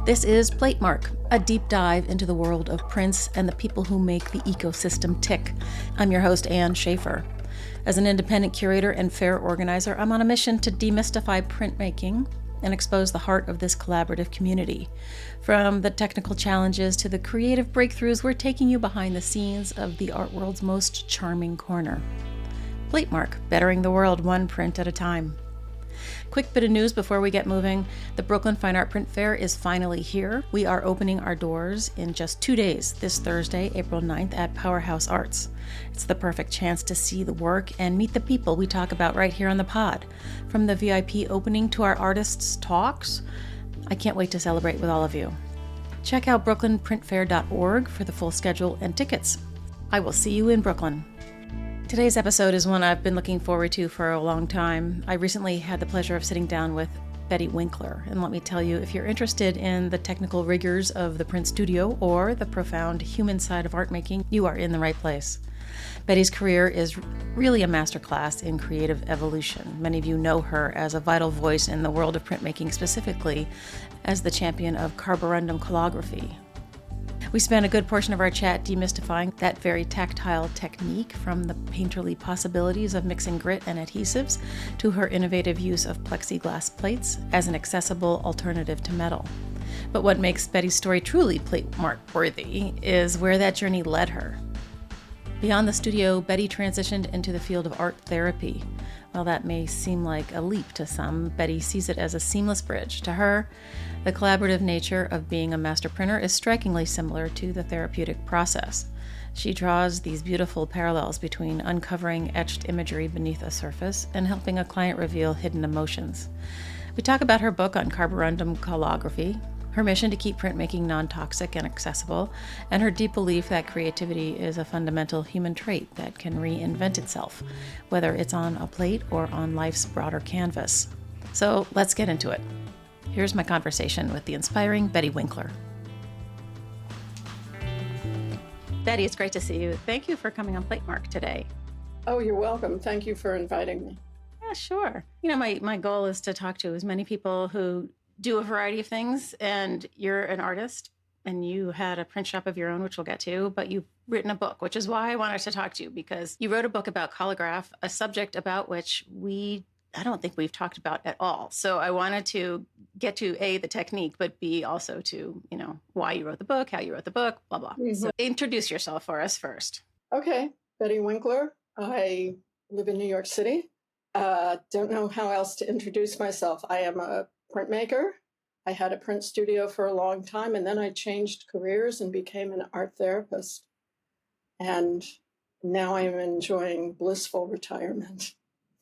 This is Platemark, a deep dive into the world of prints and the people who make the ecosystem tick. I'm your host, Ann Schaefer. As an independent curator and fair organizer, I'm on a mission to demystify printmaking and expose the heart of this collaborative community. From the technical challenges to the creative breakthroughs, we're taking you behind the scenes of the art world's most charming corner. Platemark, bettering the world one print at a time. Quick bit of news before we get moving. The Brooklyn Fine Art Print Fair is finally here. We are opening our doors in just 2 days, this Thursday, April 9th at Powerhouse Arts. It's the perfect chance to see the work and meet the people we talk about right here on the pod. From the VIP opening to our artists' talks, I can't wait to celebrate with all of you. Check out brooklynprintfair.org for the full schedule and tickets. I will see you in Brooklyn. Today's episode is one I've been looking forward to for a long time. I recently had the pleasure of sitting down with Betty Winkler, and let me tell you, if you're interested in the technical rigors of the print studio or the profound human side of art making, you are in the right place. Betty's career is really a masterclass in creative evolution. Many of you know her as a vital voice in the world of printmaking, specifically as the champion of carborundum collagraphy. We spent a good portion of our chat demystifying that very tactile technique, from the painterly possibilities of mixing grit and adhesives to her innovative use of plexiglass plates as an accessible alternative to metal. But what makes Betty's story truly Platemark worthy is where that journey led her. Beyond the studio, Betty transitioned into the field of art therapy. While that may seem like a leap to some, Betty sees it as a seamless bridge. To her, the collaborative nature of being a master printer is strikingly similar to the therapeutic process. She draws these beautiful parallels between uncovering etched imagery beneath a surface and helping a client reveal hidden emotions. We talk about her book on carborundum collagraphy, her mission to keep printmaking non-toxic and accessible, and her deep belief that creativity is a fundamental human trait that can reinvent itself, whether it's on a plate or on life's broader canvas. So let's get into it. Here's my conversation with the inspiring Betty Winkler. Betty, it's great to see you. Thank you for coming on Platemark today. Oh, you're welcome. Thank you for inviting me. Yeah, sure. You know, my goal is to talk to as many people who do a variety of things, and you're an artist and you had a print shop of your own, which we'll get to, but you've written a book, which is why I wanted to talk to you, because you wrote a book about collagraph, a subject about which I don't think we've talked about at all. So I wanted to get to A, the technique, but B, also to, why you wrote the book, how you wrote the book, blah, blah. Mm-hmm. So introduce yourself for us first. Okay. Betty Winkler. I live in New York City. Don't know how else to introduce myself. I am a printmaker. I had a print studio for a long time, and then I changed careers and became an art therapist. And now I'm enjoying blissful retirement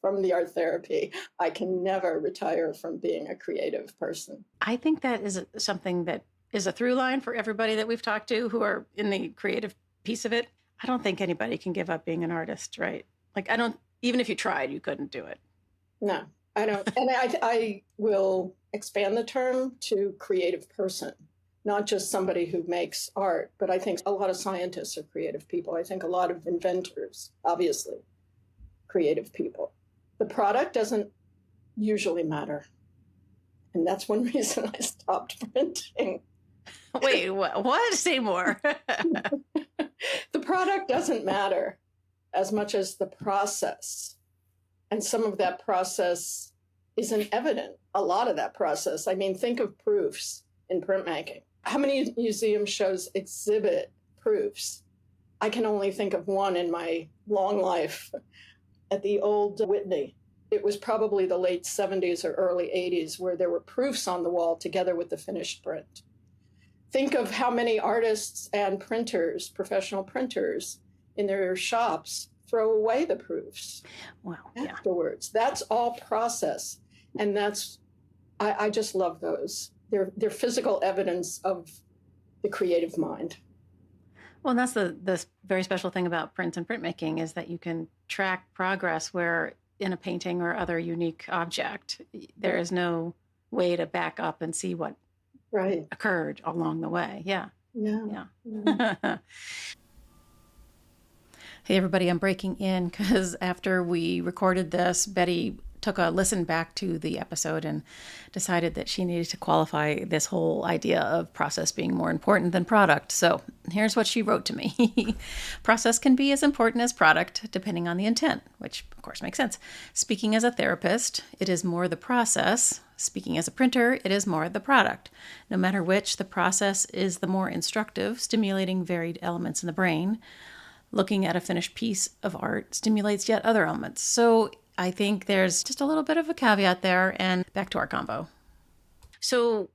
from the art therapy. I can never retire from being a creative person. I think that is something that is a through line for everybody that we've talked to who are in the creative piece of it. I don't think anybody can give up being an artist, right? Even if you tried, you couldn't do it. No, I don't. And I will expand the term to creative person, not just somebody who makes art, but I think a lot of scientists are creative people. I think a lot of inventors, obviously, creative people. The product doesn't usually matter. And that's one reason I stopped printing. Wait, what? Say more. The product doesn't matter as much as the process. And some of that process isn't evident. A lot of that process. I mean, think of proofs in printmaking. How many museum shows exhibit proofs? I can only think of one in my long life. At the old Whitney, it was probably the late 70s or early 80s, where there were proofs on the wall together with the finished print. Think of how many artists and printers, professional printers, in their shops throw away the proofs afterwards. Yeah. That's all process. And I just love those. They're physical evidence of the creative mind. Well, and that's the very special thing about print and printmaking, is that you can track progress where in a painting or other unique object, there is no way to back up and see what occurred along the way. Yeah. Hey, everybody, I'm breaking in because after we recorded this, Betty took a listen back to the episode and decided that she needed to qualify this whole idea of process being more important than product. So here's what she wrote to me. Process can be as important as product, depending on the intent, which of course makes sense. Speaking as a therapist, it is more the process. Speaking as a printer, it is more the product. No matter which, the process is the more instructive, stimulating varied elements in the brain. Looking at a finished piece of art stimulates yet other elements. So I think there's just a little bit of a caveat there, and back to our combo. So,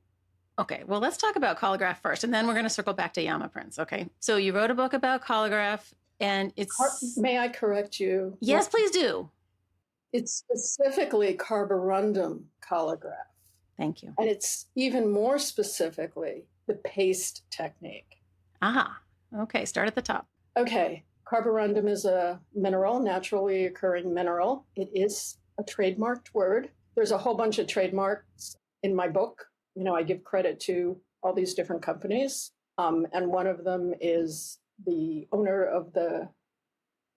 okay, well, let's talk about collagraph first, and then we're going to circle back to Yama prints, okay? So you wrote a book about collagraph, and it's... May I correct you? Yes, please do. It's specifically carborundum collagraph. Thank you. And it's even more specifically the paste technique. Aha, okay, start at the top. Okay, carborundum is a mineral, naturally occurring mineral. It is a trademarked word. There's a whole bunch of trademarks in my book. You know, I give credit to all these different companies. And one of them is the owner of the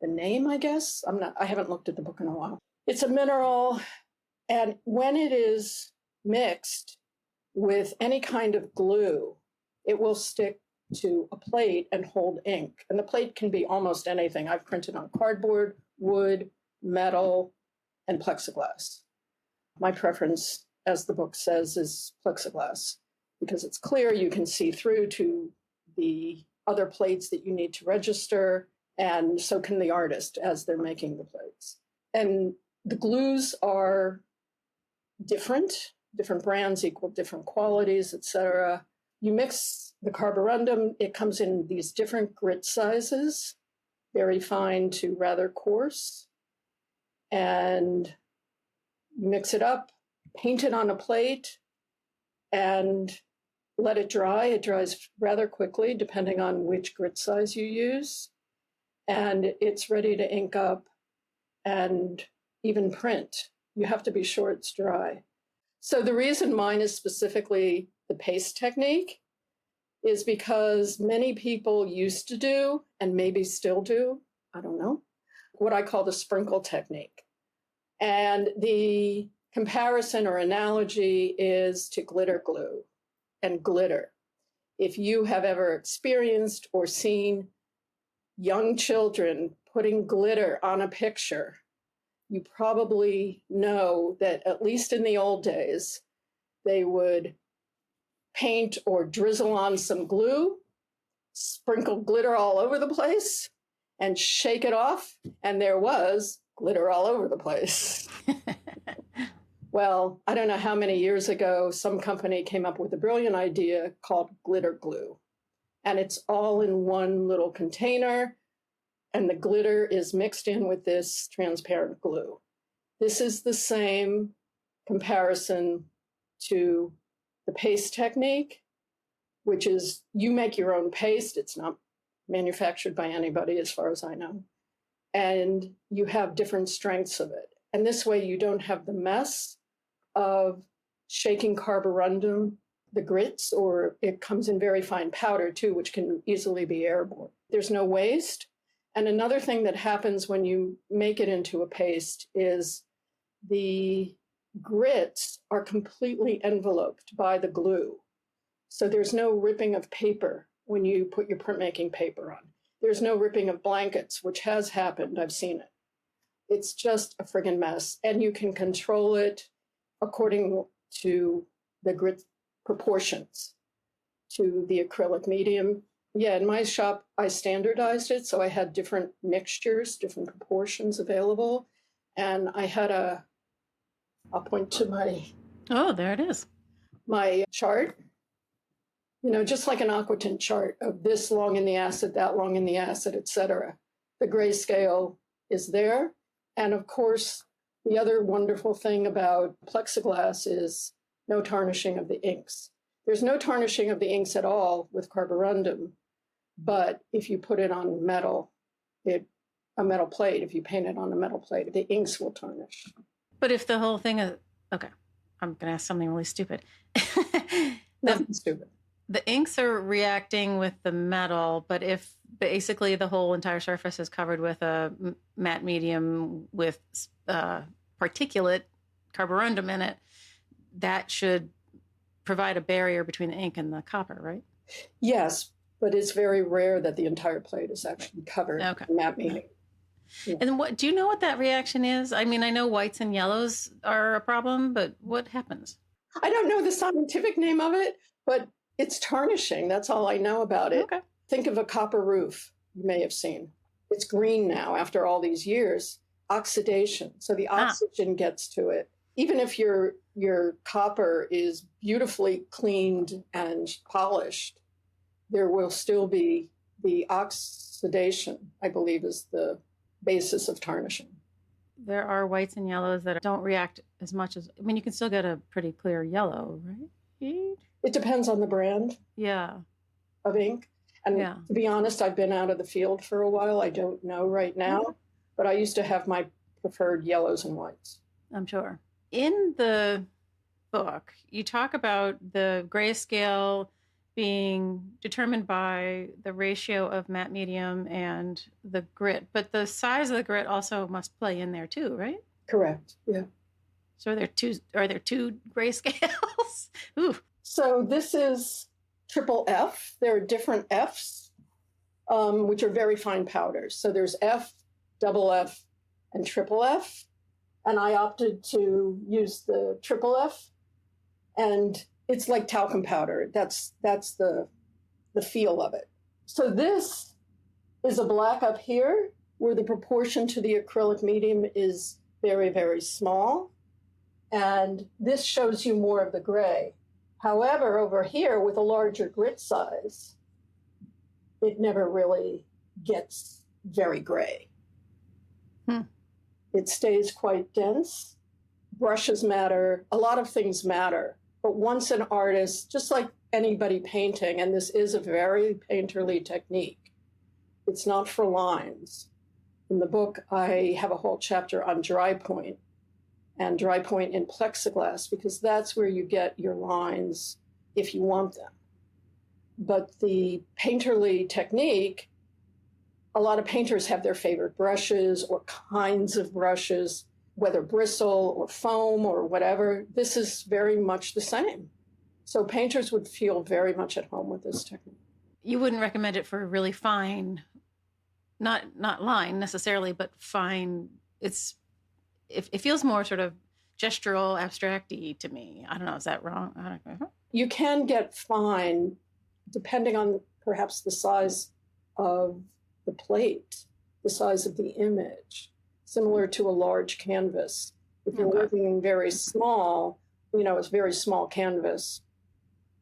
name, I guess. I haven't looked at the book in a while. It's a mineral, and when it is mixed with any kind of glue, it will stick to a plate and hold ink. And the plate can be almost anything. I've printed on cardboard, wood, metal, and plexiglass. My preference, as the book says, is plexiglass because it's clear, you can see through to the other plates that you need to register, and so can the artist as they're making the plates. And the glues are different brands equal different qualities, etc. You mix the carborundum, it comes in these different grit sizes, very fine to rather coarse. And you mix it up, paint it on a plate, and let it dry. It dries rather quickly, depending on which grit size you use. And it's ready to ink up and even print. You have to be sure it's dry. So the reason mine is specifically the paste technique is because many people used to do, and maybe still do, I don't know, what I call the sprinkle technique. And the comparison or analogy is to glitter glue and glitter. If you have ever experienced or seen young children putting glitter on a picture, you probably know that at least in the old days, they would paint or drizzle on some glue, sprinkle glitter all over the place, and shake it off, and there was glitter all over the place. Well, I don't know how many years ago, some company came up with a brilliant idea called glitter glue. And it's all in one little container, and the glitter is mixed in with this transparent glue. This is the same comparison to the paste technique, which is you make your own paste. It's not manufactured by anybody, as far as I know. And you have different strengths of it. And this way you don't have the mess of shaking carborundum, the grits, or it comes in very fine powder too, which can easily be airborne. There's no waste. And another thing that happens when you make it into a paste is the grits are completely enveloped by the glue. So there's no ripping of paper when you put your printmaking paper on. There's no ripping of blankets, which has happened. I've seen it. It's just a friggin' mess. And you can control it according to the grit proportions to the acrylic medium. Yeah, in my shop, I standardized it. So I had different mixtures, different proportions available. And I had I'll point to my... Oh, there it is. My chart, just like an aquatint chart of this long in the acid, that long in the acid, etc. The grayscale is there. And of course, the other wonderful thing about plexiglass is no tarnishing of the inks. There's no tarnishing of the inks at all with carborundum, but if you put it on metal, a metal plate, if you paint it on a metal plate, the inks will tarnish. But if the whole thing is, okay, I'm going to ask something really stupid. Nothing stupid. The inks are reacting with the metal, but if basically the whole entire surface is covered with a matte medium with particulate carborundum in it, that should provide a barrier between the ink and the copper, right? Yes, but it's very rare that the entire plate is actually covered in matte meaning. Yeah. And what do you know what that reaction is? I mean, I know whites and yellows are a problem, but what happens? I don't know the scientific name of it, but it's tarnishing. That's all I know about it. Okay. Think of a copper roof you may have seen. It's green now after all these years. Oxidation. So the oxygen gets to it. Even if your copper is beautifully cleaned and polished, there will still be the oxidation, I believe, is the basis of tarnishing. There are whites and yellows that don't react as much as, I mean, you can still get a pretty clear yellow, right? It depends on the brand of ink. And to be honest, I've been out of the field for a while. I don't know right now, but I used to have my preferred yellows and whites. I'm sure. In the book, you talk about the grayscale being determined by the ratio of matte medium and the grit, but the size of the grit also must play in there too, right? Correct. Yeah. So are there two grayscales? Ooh. So this is triple F. There are different Fs, which are very fine powders. So there's F, double F, and triple F. And I opted to use the triple F. And it's like talcum powder. That's the feel of it. So this is a black up here, where the proportion to the acrylic medium is very, very small. And this shows you more of the gray. However, over here with a larger grit size, it never really gets very gray. It stays quite dense. Brushes matter. A lot of things matter. But once an artist, just like anybody painting, and this is a very painterly technique, it's not for lines. In the book, I have a whole chapter on dry point, and dry point in plexiglass, because that's where you get your lines if you want them. But the painterly technique, a lot of painters have their favorite brushes or kinds of brushes, whether bristle or foam or whatever. This is very much the same. So painters would feel very much at home with this technique. You wouldn't recommend it for really fine, not line necessarily, but fine. It feels more sort of gestural, abstract-y to me. I don't know. Is that wrong? I don't know. You can get fine depending on perhaps the size of the plate, the size of the image, similar to a large canvas. If you're working very small, it's very small canvas,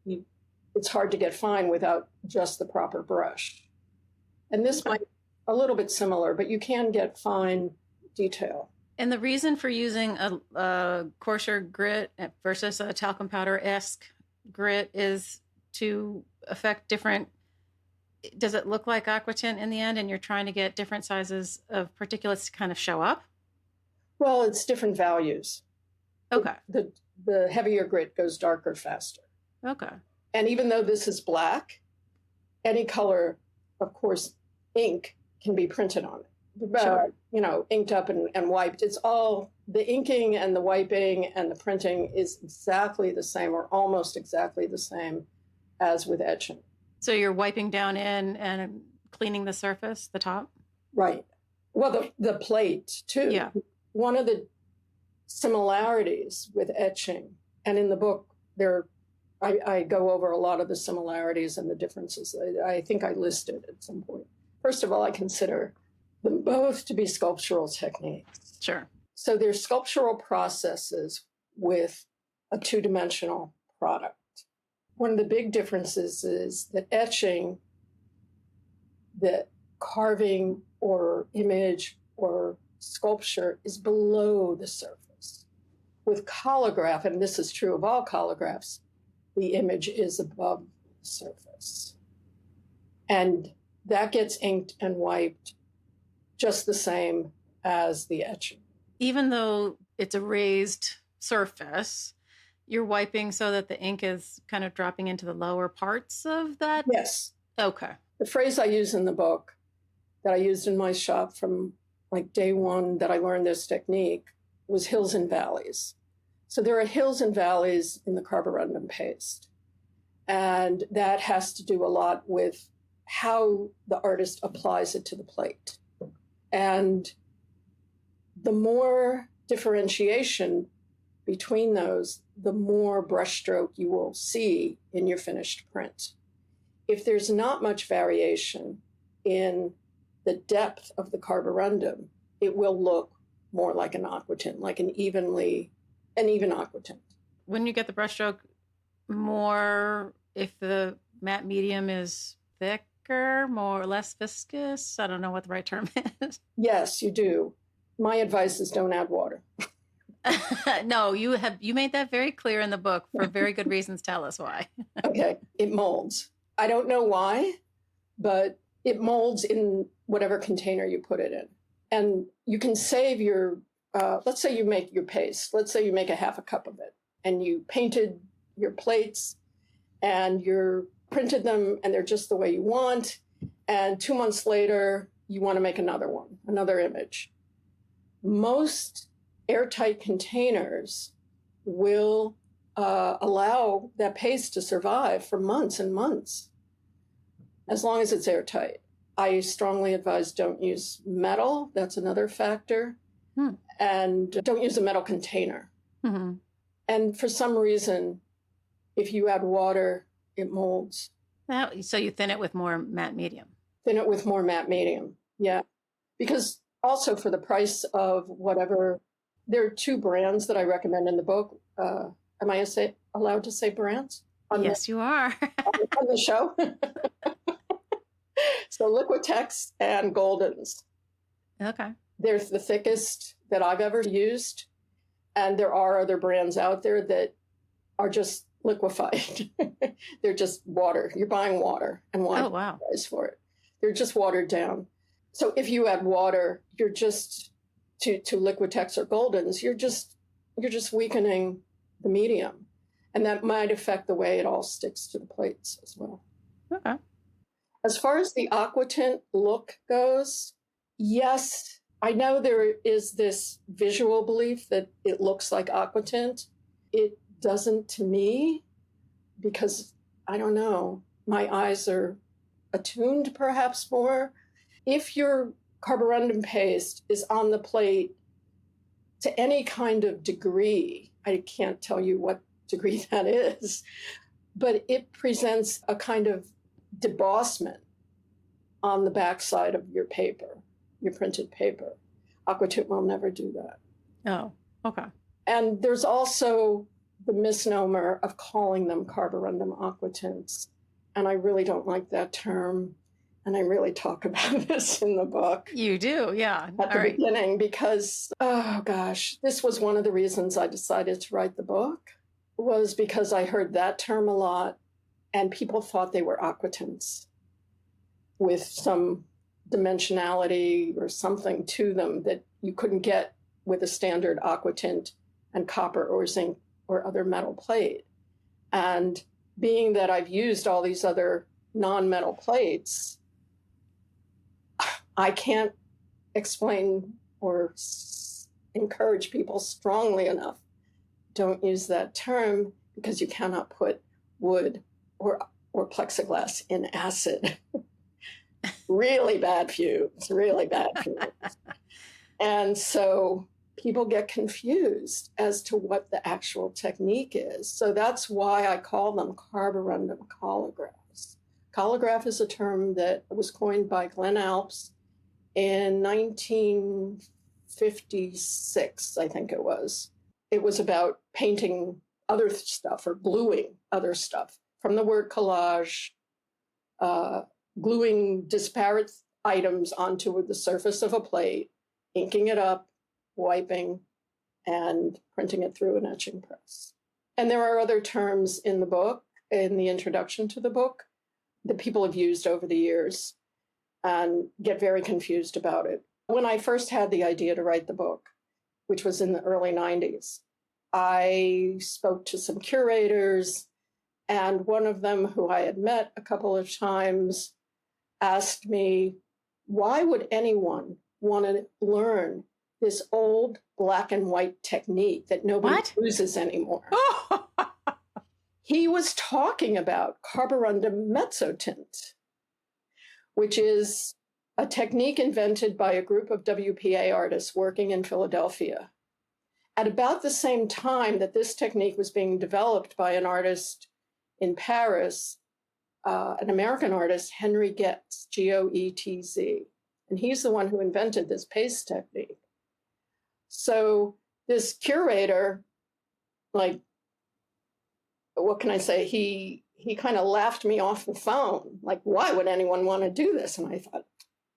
it's hard to get fine without just the proper brush. And this might a little bit similar, but you can get fine detail. And the reason for using a coarser grit versus a talcum powder-esque grit is to affect different. Does it look like aquatint in the end, and you're trying to get different sizes of particulates to kind of show up? Well, it's different values. Okay. The heavier grit goes darker faster. Okay. And even though this is black, any color, of course, ink can be printed on it. Sure. Inked up and wiped. It's all the inking and the wiping and the printing is exactly the same or almost exactly the same as with etching. So you're wiping down in and cleaning the surface, the top? Right. Well, the plate, too. Yeah. One of the similarities with etching, and in the book, I go over a lot of the similarities and the differences. I think I listed at some point. First of all, I consider them both to be sculptural techniques. Sure. So there's sculptural processes with a two-dimensional product. One of the big differences is that etching, that carving or image or sculpture is below the surface. With collagraph, and this is true of all collagraphs, the image is above the surface. And that gets inked and wiped just the same as the etching. Even though it's a raised surface, you're wiping so that the ink is kind of dropping into the lower parts of that? Yes. Okay. The phrase I use in the book that I used in my shop from like day one that I learned this technique was hills and valleys. So there are hills and valleys in the carborundum paste. And that has to do a lot with how the artist applies it to the plate. And the more differentiation between those, the more brushstroke you will see in your finished print. If there's not much variation in the depth of the carborundum, it will look more like an aquatint, like an even aquatint. When you get the brushstroke more, if the matte medium is thicker, more or less viscous, I don't know what the right term is. Yes, you do. My advice is don't add water. No, you made that very clear in the book for very good reasons. Tell us why. Okay, it molds. I don't know why, but it molds in whatever container you put it in. And you can save your, let's say you make your paste. Let's say you make a half a cup of it and you painted your plates and you printed them and they're just the way you want. And 2 months later, you want to make another image. Most airtight containers will allow that paste to survive for months and months, as long as it's airtight. I strongly advise don't use metal. That's another factor. And don't use a metal container. Mm-hmm. And for some reason, if you add water, it molds. So you thin it with more matte medium. Thin it with more matte medium, yeah. Because also for the price of whatever, there are 2 brands that I recommend in the book. Am I allowed to say brands? Yes, you are. on the show? So Liquitex and Golden's. Okay. They're the thickest that I've ever used. And there are other brands out there that are just liquefied. They're just water. You're buying water and wine price for it. They're just watered down. So if you add water, you're just to Liquitex or Golden's, you're just weakening the medium. And that might affect the way it all sticks to the plates as well. Okay. As far as the aquatint look goes, yes, I know there is this visual belief that it looks like aquatint. It doesn't to me, because I don't know, my eyes are attuned perhaps more. If your carborundum paste is on the plate to any kind of degree, I can't tell you what degree that is, but it presents a kind of debossment on the backside of your paper, your printed paper. Aquatint will never do that. Oh, okay. And there's also the misnomer of calling them carborundum aquatints. And I really don't like that term. And I really talk about this in the book. You do, yeah. At the beginning, because, oh gosh, this was one of the reasons I decided to write the book, was because I heard that term a lot and people thought they were aquatints with some dimensionality or something to them that you couldn't get with a standard aquatint and copper or zinc or other metal plate. And being that I've used all these other non-metal plates, I can't explain or encourage people strongly enough. Don't use that term, because you cannot put wood or plexiglass in acid. Really bad fumes. And so people get confused as to what the actual technique is. So that's why I call them carborundum collagraphs. Collograph is a term that was coined by Glenn Alps in 1956, I think it was. It was about painting other stuff or gluing other stuff, from the word collage, gluing disparate items onto the surface of a plate, inking it up, wiping, and printing it through an etching press. And there are other terms in the book, in the introduction to the book, that people have used over the years and get very confused about it. When I first had the idea to write the book, which was in the early 90s, I spoke to some curators, and one of them, who I had met a couple of times, asked me, why would anyone want to learn this old black and white technique that nobody uses anymore. He was talking about carborundum mezzotint, which is a technique invented by a group of WPA artists working in Philadelphia. At about the same time that this technique was being developed by an artist in Paris, an American artist, Henry Goetz, Goetz, and he's the one who invented this paste technique. So this curator, like, what can I say? He kind of laughed me off the phone. Like, why would anyone want to do this? And I thought,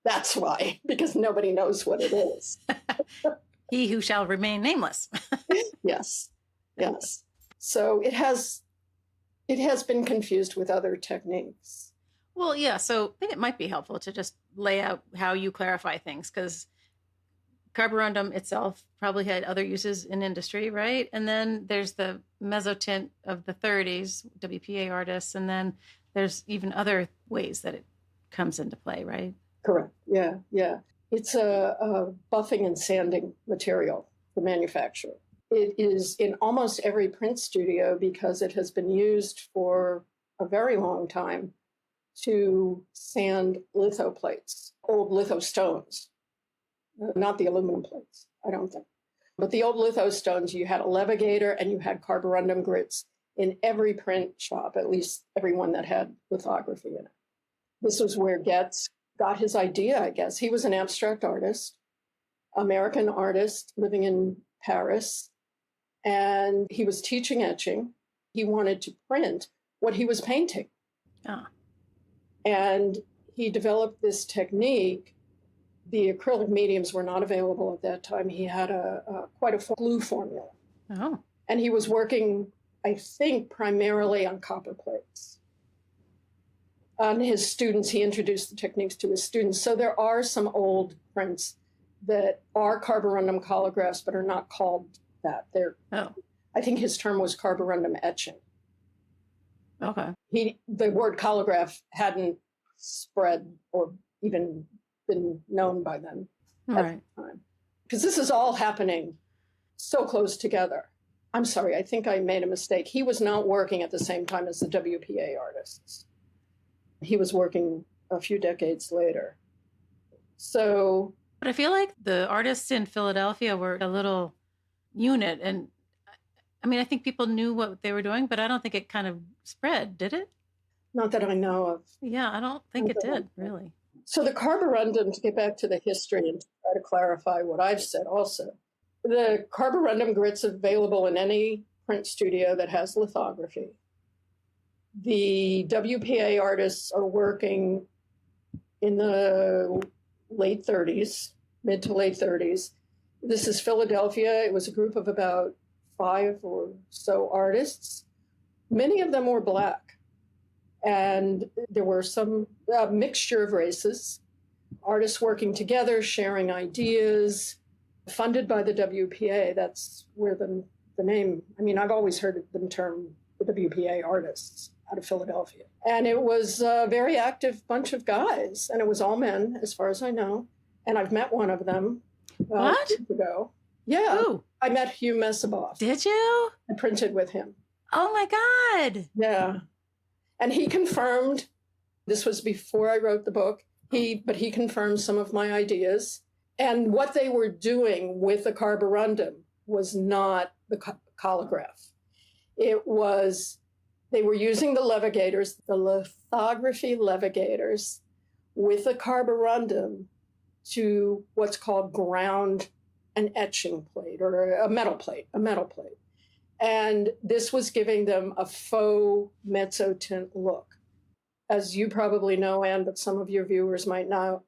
that's why, because nobody knows what it is. He who shall remain nameless. Yes. So it has been confused with other techniques. Well, yeah. So I think it might be helpful to just lay out how you clarify things, because carborundum itself probably had other uses in industry, right? And then there's the mezzotint of the 30s, WPA artists, and then there's even other ways that it comes into play, right? Correct. Yeah. It's a buffing and sanding material for manufacture. It is in almost every print studio because it has been used for a very long time to sand litho plates, old litho stones, not the aluminum plates, I don't think. But the old litho stones, you had a levigator and you had carborundum grits in every print shop, at least every one that had lithography in it. This was where Goetz got his idea, I guess. He was an abstract artist, American artist living in Paris, and he was teaching etching. He wanted to print what he was painting. And he developed this technique. The acrylic mediums were not available at that time. He had quite a glue formula. And he was working, I think, primarily on copper plates. On his students, he introduced the techniques to his students. So there are some old prints that are carborundum collagraphs, but are not called that. I think his term was carborundum etching. Okay. The word collagraph hadn't spread or even been known by them at the time. Because this is all happening so close together. I'm sorry, I think I made a mistake. He was not working at the same time as the WPA artists. He was working a few decades later. So, but I feel like the artists in Philadelphia were a little unit. And I mean, I think people knew what they were doing, but I don't think it kind of spread, did it? Not that I know of. Yeah, I don't think it did, really. So the carborundum, to get back to the history and to try to clarify what I've said also, the carborundum grits available in any print studio that has lithography. The WPA artists are working in the late 30s, mid to late 30s. This is Philadelphia. It was a group of about 5 or so artists. Many of them were Black. And there were some mixture of races, artists working together, sharing ideas, funded by the WPA. That's where the name, I mean, I've always heard them term the WPA artists out of Philadelphia. And it was a very active bunch of guys, and it was all men, as far as I know. And I've met one of them years ago. Yeah. Ooh. I met Hugh Messaboff. Did you? I printed with him. Oh my God. Yeah. And he confirmed, this was before I wrote the book, but he confirmed some of my ideas. And what they were doing with the carborundum was not the collagraph. It was, they were using the levigators, the lithography levigators, with the carborundum to what's called ground an etching plate or a metal plate. And this was giving them a faux mezzotint look. As you probably know, Anne, but some of your viewers might not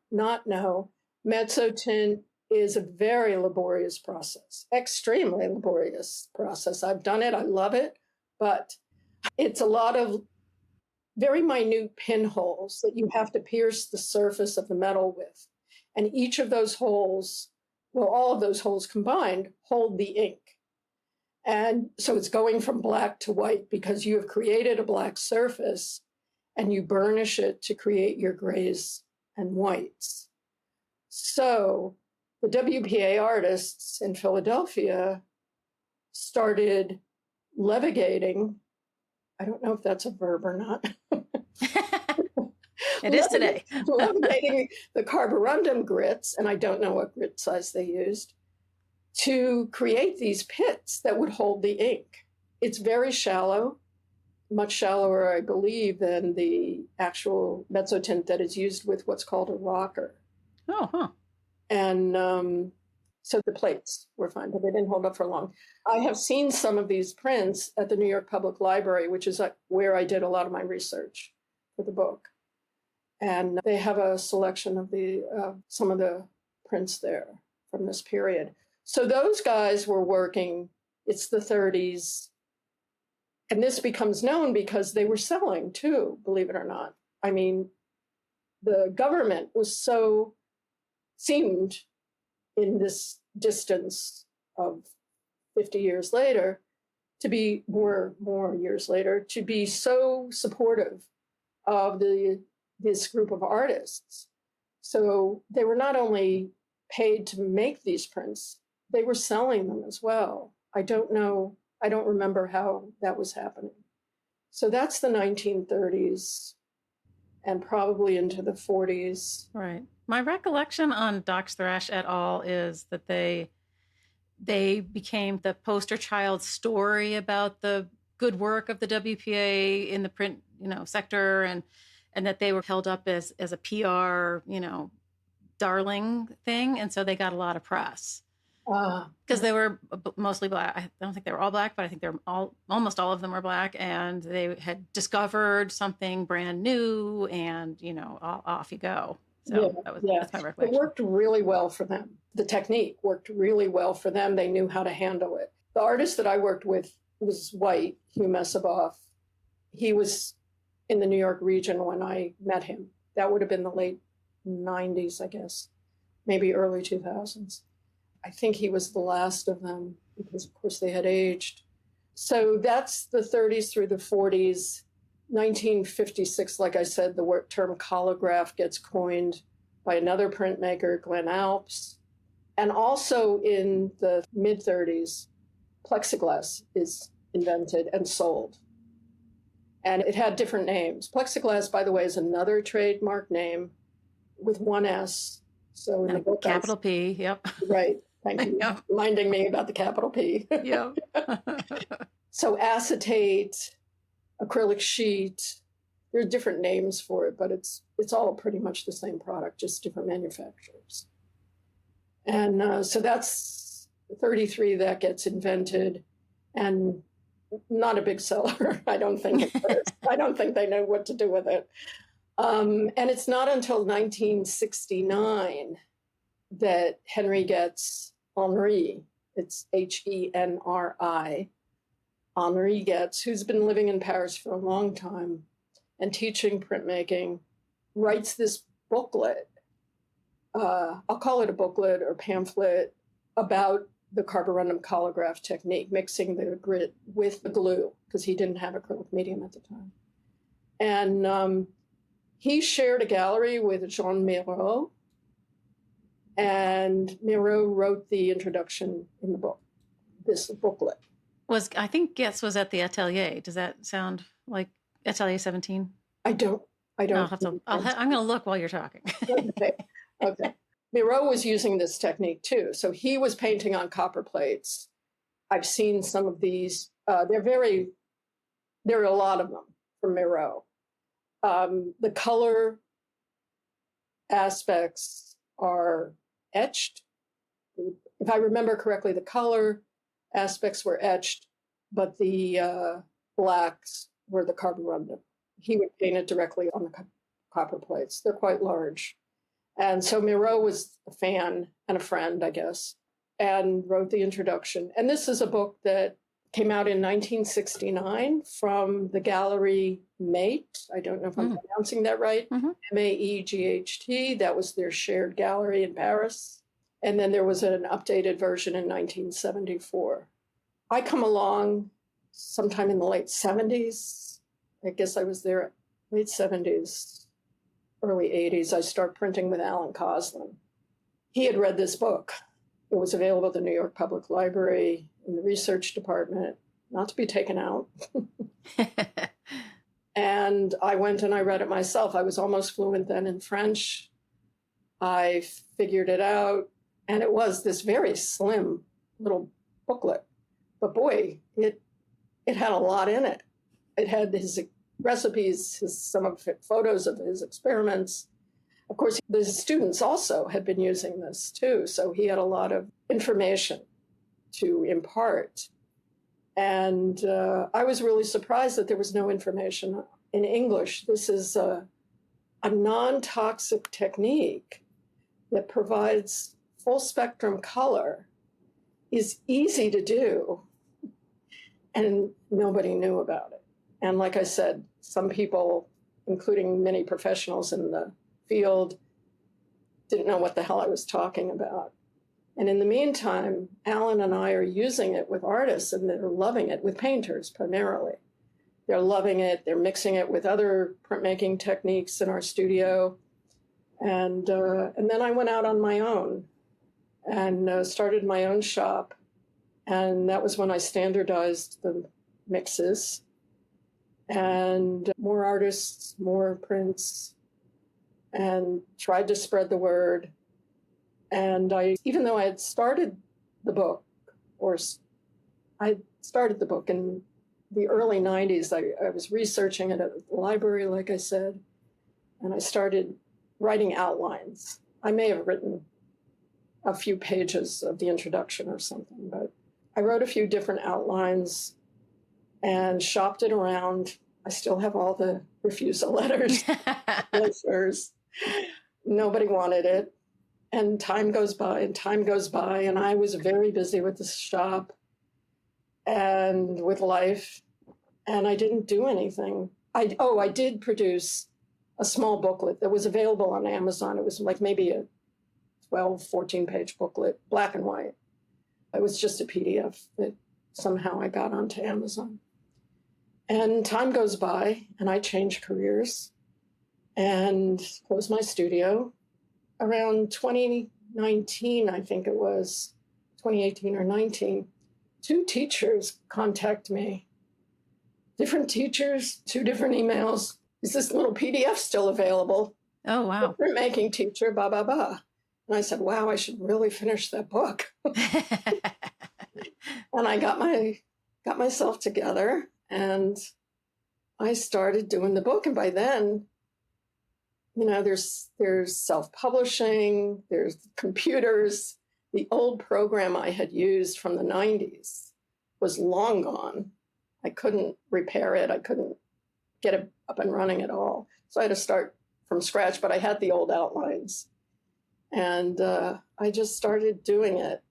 know, mezzotint is a very laborious process, extremely laborious process. I've done it, I love it, but it's a lot of very minute pinholes that you have to pierce the surface of the metal with. And each of those holes, well, all of those holes combined hold the ink. And so it's going from black to white because you have created a black surface and you burnish it to create your grays and whites. So the WPA artists in Philadelphia started levigating. I don't know if that's a verb or not. It is today. Levigating the carborundum grits, and I don't know what grit size they used, to create these pits that would hold the ink. It's very shallow, much shallower, I believe, than the actual mezzotint that is used with what's called a rocker. Oh, huh. And so the plates were fine, but they didn't hold up for long. I have seen some of these prints at the New York Public Library, which is where I did a lot of my research for the book. And they have a selection of some of the prints there from this period. So those guys were working, it's the 30s. And this becomes known because they were selling too, believe it or not. I mean, the government seemed in this distance of 50 years later to be more years later to be so supportive of this group of artists. So they were not only paid to make these prints, they were selling them as well. I don't remember how that was happening. So that's the 1930s and probably into the 40s. Right. My recollection on Docs Thrash et al. Is that they became the poster child story about the good work of the WPA in the print, sector, and that they were held up as a PR, darling thing, and so they got a lot of press. Because they were mostly black. I don't think they were all black, but I think almost all of them were black, and they had discovered something brand new, and off you go. So that's my recollection. It worked really well for them. The technique worked really well for them. They knew how to handle it. The artist that I worked with was white, Hugh Messaboff. He was in the New York region when I met him. That would have been the late 90s, I guess, maybe early 2000s. I think he was the last of them because, of course, they had aged. So that's the 30s through the 40s. 1956, like I said, the term collagraph gets coined by another printmaker, Glenn Alps. And also in the mid-30s, plexiglass is invented and sold. And it had different names. Plexiglass, by the way, is another trademark name with one S. So in the book, capital P, yep. Right. Thank you. Yep. Reminding me about the capital P. Yep. So acetate, acrylic sheet, there are different names for it, but it's all pretty much the same product, just different manufacturers. And so that's 33 that gets invented, and not a big seller, I don't think. I don't think they know what to do with it. And it's not until 1969 that Henry it's Henri, Henri Getz, who's been living in Paris for a long time and teaching printmaking, writes this booklet. I'll call it a booklet or pamphlet about the carborundum collagraph technique, mixing the grit with the glue, because he didn't have acrylic medium at the time. And he shared a gallery with Jean Miro, and Miro wrote the introduction in the book, this booklet. I think Getz was at the Atelier. Does that sound like Atelier 17? I don't. I'm going to look while you're talking. Okay. Miro was using this technique too. So he was painting on copper plates. I've seen some of these. There are a lot of them from Miro. The color aspects are etched. If I remember correctly, the color aspects were etched, but the blacks were the carborundum. He would paint it directly on the copper plates. They're quite large. And so Miro was a fan and a friend, I guess, and wrote the introduction. And this is a book that came out in 1969 from the gallery Mate. I don't know if I'm pronouncing that right. Maeght. That was their shared gallery in Paris. And then there was an updated version in 1974. I come along sometime in the late 70s. I guess I was there late 70s, early 80s. I start printing with Alan Coslin. he had read this book. It was available at the New York Public Library in the research department, not to be taken out. And I went and I read it myself. I was almost fluent then in French. I figured it out, and it was this very slim little booklet. But boy, it had a lot in it. It had his recipes, some of it, photos of his experiments. Of course, the students also had been using this too, so he had a lot of information to impart. And I was really surprised that there was no information in English. This is a non-toxic technique that provides full spectrum color, is easy to do, and nobody knew about it. And like I said, some people, including many professionals in the field, didn't know what the hell I was talking about. And in the meantime, Alan and I are using it with artists, and they're loving it, with painters primarily. They're loving it. They're mixing it with other printmaking techniques in our studio. And then I went out on my own and started my own shop. And that was when I standardized the mixes. And more artists, more prints, and tried to spread the word. And even though I had started the book, I started the book in the early 90s, I was researching it at the library, like I said, and I started writing outlines. I may have written a few pages of the introduction or something, but I wrote a few different outlines and shopped it around. I still have all the refusal letters, listeners. Nobody wanted it. And time goes by and time goes by. And I was very busy with the shop and with life. And I didn't do anything. I did produce a small booklet that was available on Amazon. It was like maybe a 12, 14-page booklet, black and white. It was just a PDF that somehow I got onto Amazon. And time goes by, and I change careers and close my studio. Around 2019, I think it was, 2018 or 19, 2 teachers contact me. Different teachers, 2 different emails. Is this little PDF still available? Oh, wow. Printmaking teacher, blah, blah, blah. And I said, wow, I should really finish that book. And I got myself together, and I started doing the book. And by then, you know, there's self-publishing, there's computers. The old program I had used from the 90s was long gone. I couldn't repair it. I couldn't get it up and running at all. So I had to start from scratch, but I had the old outlines. And I just started doing it.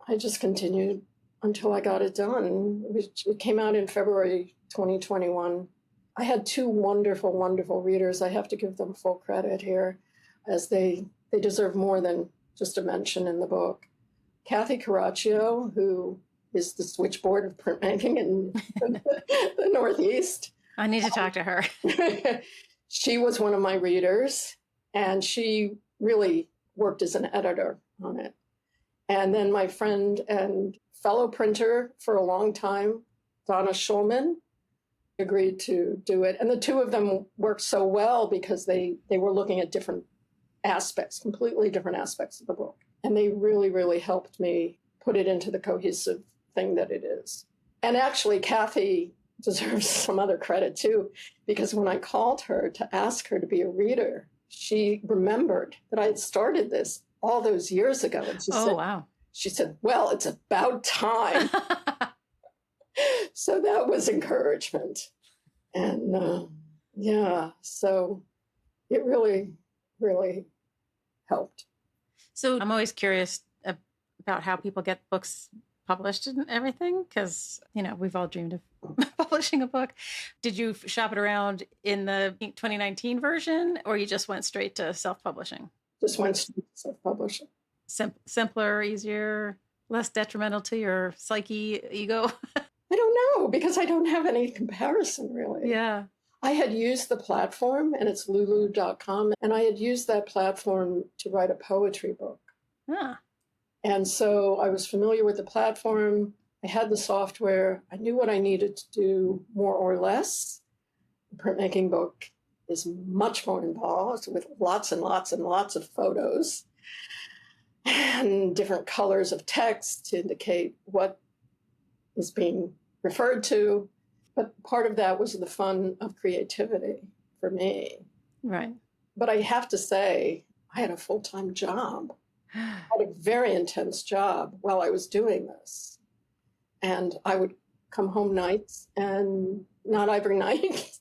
I just continued until I got it done. It came out in February 2021. I had 2 wonderful, wonderful readers. I have to give them full credit here, as they deserve more than just a mention in the book. Kathy Caraccio, who is the switchboard of printmaking in the Northeast. I need to talk to her. She was one of my readers, and she really worked as an editor on it. And then my friend and fellow printer for a long time, Donna Schulman, agreed to do it. And the 2 of them worked so well because they were looking at different aspects, completely different aspects of the book. And they really, really helped me put it into the cohesive thing that it is. And actually, Kathy deserves some other credit too, because when I called her to ask her to be a reader, she remembered that I had started this all those years ago. And she said, wow. She said, well, it's about time. So that was encouragement. And yeah, so it really, really helped. So I'm always curious about how people get books published and everything, because, you know, we've all dreamed of publishing a book. Did you shop it around in the 2019 version, or you just went straight to self-publishing? Just went straight to self-publishing. Simpler, easier, less detrimental to your psyche, ego? I don't know, because I don't have any comparison, really. Yeah. I had used the platform, and it's lulu.com, and I had used that platform to write a poetry book. Ah, And so I was familiar with the platform. I had the software. I knew what I needed to do more or less. The printmaking book is much more involved with lots and lots and lots of photos and different colors of text to indicate what is being referred to. But part of that was the fun of creativity for me. right. But I have to say, I had a full-time job. I had a very intense job while I was doing this. And I would come home nights, and not every night.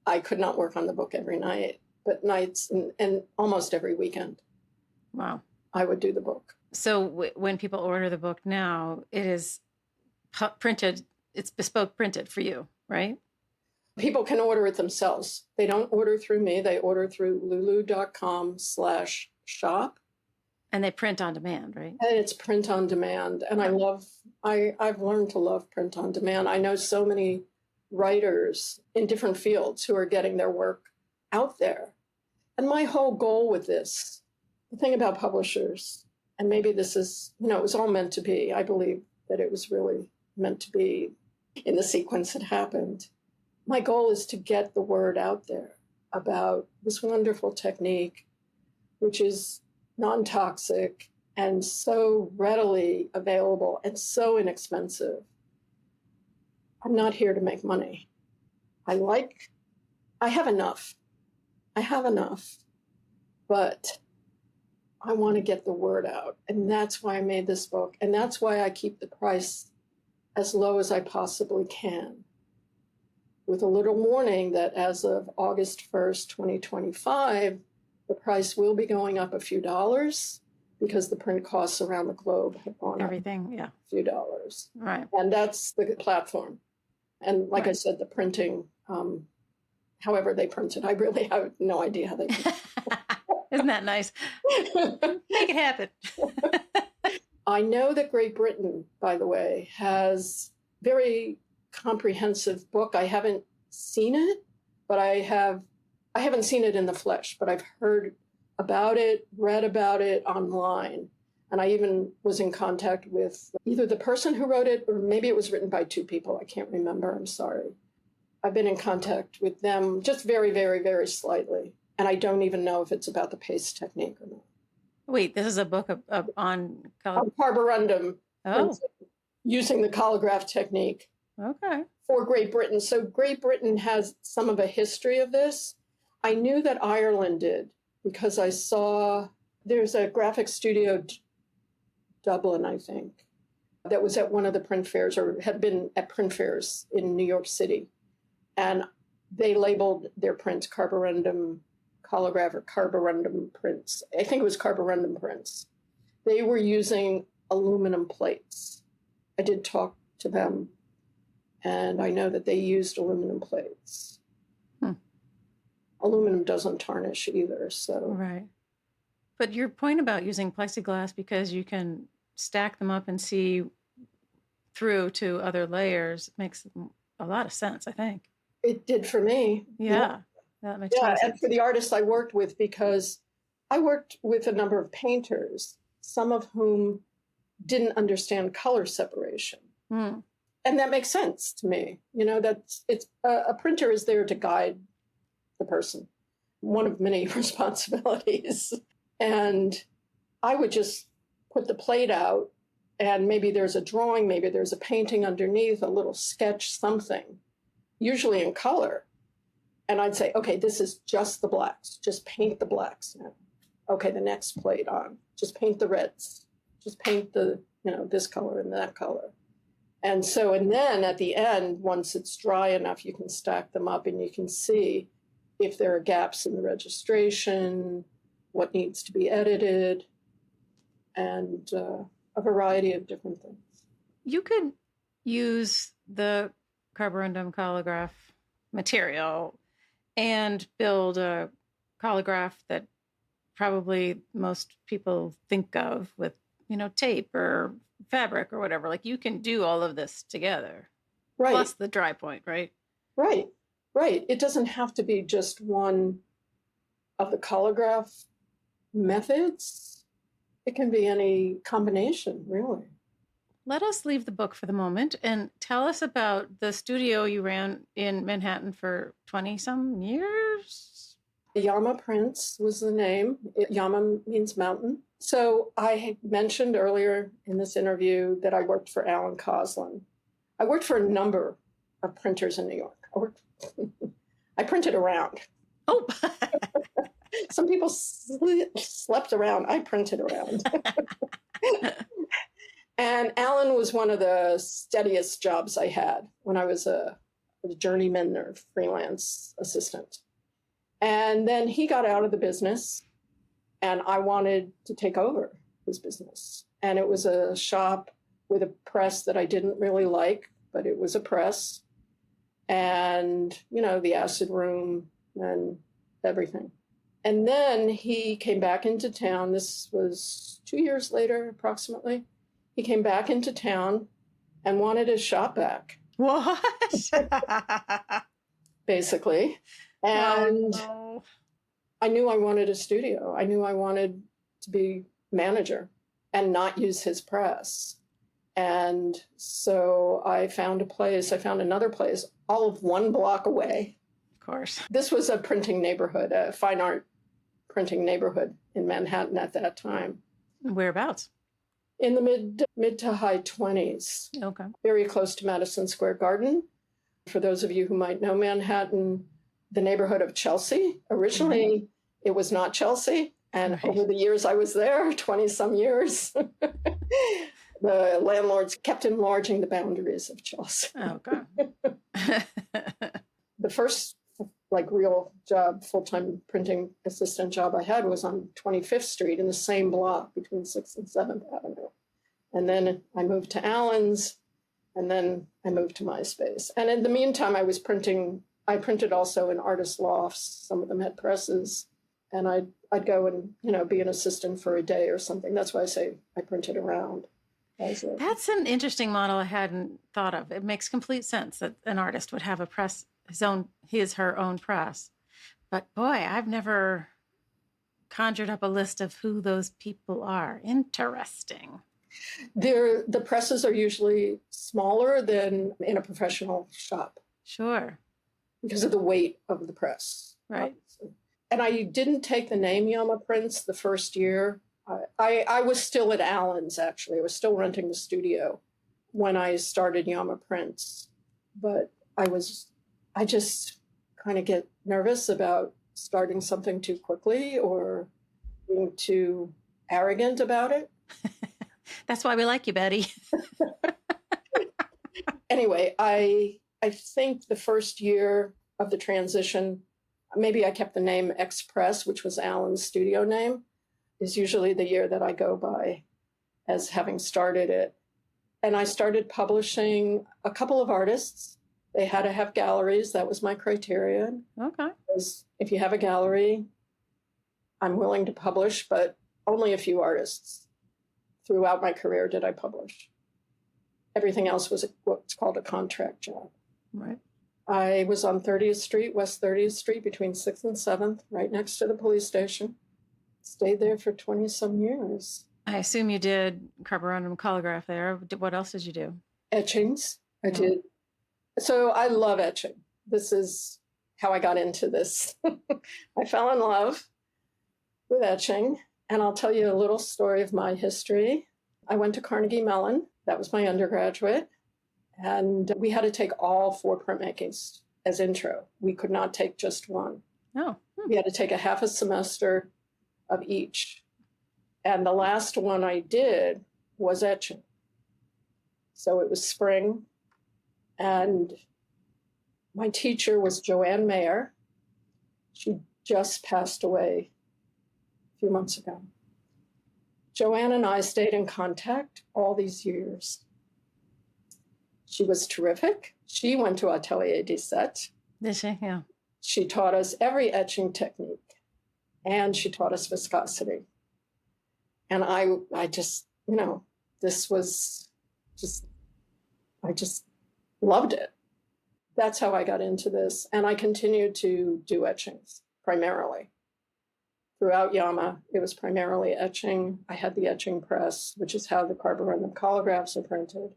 I could not work on the book every night, but nights and almost every weekend. Wow. I would do the book. So when people order the book now, it is printed, it's bespoke printed for you, right? People can order it themselves. They don't order through me. They order through lulu.com/shop. And they print on demand, right? And it's print on demand. And I've learned to love print on demand. I know so many writers in different fields who are getting their work out there. And my whole goal with this, the thing about publishers, and maybe this is, it was all meant to be. I believe that it was really meant to be in the sequence it happened. My goal is to get the word out there about this wonderful technique, which is non-toxic and so readily available and so inexpensive. I'm not here to make money. I have enough. But I want to get the word out. And that's why I made this book. And that's why I keep the price as low as I possibly can, with a little warning that as of August 1st, 2025, the price will be going up a few dollars because the print costs around the globe have gone up Yeah. a few dollars. Right. And that's the platform. And like I said, the printing, however they print it, I really have no idea how they print it. Isn't that nice? Make it happen. I know that Great Britain, by the way, has very comprehensive book. I haven't seen it, but I haven't seen it in the flesh, but I've heard about it, read about it online. And I even was in contact with either the person who wrote it, or maybe it was written by two people. I can't remember. I'm sorry. I've been in contact with them just very, very, very slightly. And I don't even know if it's about the paste technique or not. Wait, this is a book on carborundum, Oh, using the collagraph technique okay. for Great Britain. So Great Britain has some of a history of this. I knew that Ireland did because I saw there's a graphic studio, Dublin, I think, that was at one of the print fairs or had been at print fairs in New York City. And they labeled their prints carborundum collagraph or carborundum prints. I think it was carborundum prints. They were using aluminum plates. I did talk to them, and I know that they used aluminum plates. Aluminum doesn't tarnish either, so. Right. But your point about using plexiglass because you can stack them up and see through to other layers makes a lot of sense, I think. It did for me. Yeah. That makes sense. And for the artists I worked with, because I worked with a number of painters, some of whom didn't understand color separation. And that makes sense to me. A printer is there to guide the person, one of many responsibilities. And I would just put the plate out, and maybe there's a drawing, maybe there's a painting underneath, a little sketch, something, usually in color. And I'd say, okay, this is just the blacks. Just paint the blacks now. Okay, the next plate on. Just paint the reds. Just paint the, this color and that color. And then at the end, once it's dry enough, you can stack them up and you can see if there are gaps in the registration, what needs to be edited, and a variety of different things. You could use the carborundum collagraph material and build a collagraph that probably most people think of with, tape or fabric or whatever. Like you can do all of this together. Right. Plus the dry point, right? Right. It doesn't have to be just one of the collagraph methods. It can be any combination, really. Let us leave the book for the moment and tell us about the studio you ran in Manhattan for 20-some years. Yama Prints was the name. Yama means mountain. So I had mentioned earlier in this interview that I worked for Alan Coslin. I worked for a number of printers in New York. I printed around. Oh, Some people slept around. I printed around. And Alan was one of the steadiest jobs I had when I was a journeyman or freelance assistant. And then he got out of the business, and I wanted to take over his business. And it was a shop with a press that I didn't really like, but it was a press. And, the acid room and everything. And then he came back into town. This was 2 years later, approximately. He came back into town and wanted his shop back. what? Basically. And no. I knew I wanted a studio. I knew I wanted to be manager and not use his press. And so I found another place, all of 1 block away. Of course. This was a printing neighborhood, a fine art printing neighborhood in Manhattan at that time. Whereabouts? In the mid to high 20s. Okay. Very close to Madison Square Garden. For those of you who might know Manhattan, the neighborhood of Chelsea. Originally, It was not Chelsea. And over the years I was there, 20-some years, the landlords kept enlarging the boundaries of Chelsea. Oh, God. The first real job, full-time printing assistant job I had was on 25th Street in the same block between 6th and 7th Avenue. And then I moved to Allen's, and then I moved to MySpace. And in the meantime, I printed also in artist lofts. Some of them had presses, and I'd go and, be an assistant for a day or something. That's why I say I printed around. That's an interesting model I hadn't thought of. It makes complete sense that an artist would have a press, her own press. But boy, I've never conjured up a list of who those people are. Interesting. The presses are usually smaller than in a professional shop. Sure. Because of the weight of the press. Right. And I didn't take the name Yama Prints the first year. I was still at Allen's, actually. I was still renting the studio when I started Yama Prints. But I just kind of get nervous about starting something too quickly or being too arrogant about it. That's why we like you, Betty. Anyway, I think the first year of the transition, maybe I kept the name Express, which was Alan's studio name, is usually the year that I go by as having started it. And I started publishing a couple of artists. They had to have galleries. That was my criterion. Okay. Because if you have a gallery, I'm willing to publish, but only a few artists. Throughout my career did I publish. Everything else was what's called a contract job. Right. I was on 30th Street, West 30th Street, between 6th and 7th, right next to the police station. Stayed there for 20-some years. I assume you did carborundum collagraphy there. What else did you do? Etchings. I did. So I love etching. This is how I got into this. I fell in love with etching. And I'll tell you a little story of my history. I went to Carnegie Mellon. That was my undergraduate. And we had to take all 4 printmakings as intro. We could not take just one. Oh. We had to take a half a semester of each. And the last one I did was etching. So it was spring. And my teacher was Joanne Mayer. She just passed away a few months ago. Joanne and I stayed in contact all these years. She was terrific. She went to Atelier 17. Did she? Yeah. She taught us every etching technique, and she taught us viscosity. And I just, this was just, I just loved it. That's how I got into this. And I continued to do etchings primarily throughout Yama, it was primarily etching. I had the etching press, which is how the carborundum collagraphs are printed.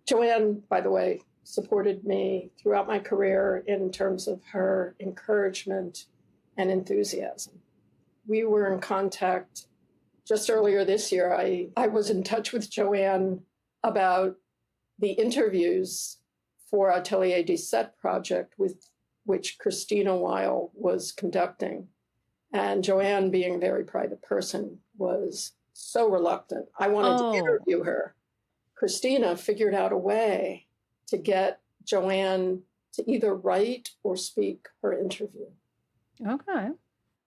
Joanne, by the way, supported me throughout my career in terms of her encouragement and enthusiasm. We were in contact just earlier this year. I was in touch with Joanne about the interviews for Atelier du Set project with which Christina Weil was conducting. And Joanne, being a very private person, was so reluctant. I wanted to interview her. Christina figured out a way to get Joanne to either write or speak her interview. Okay.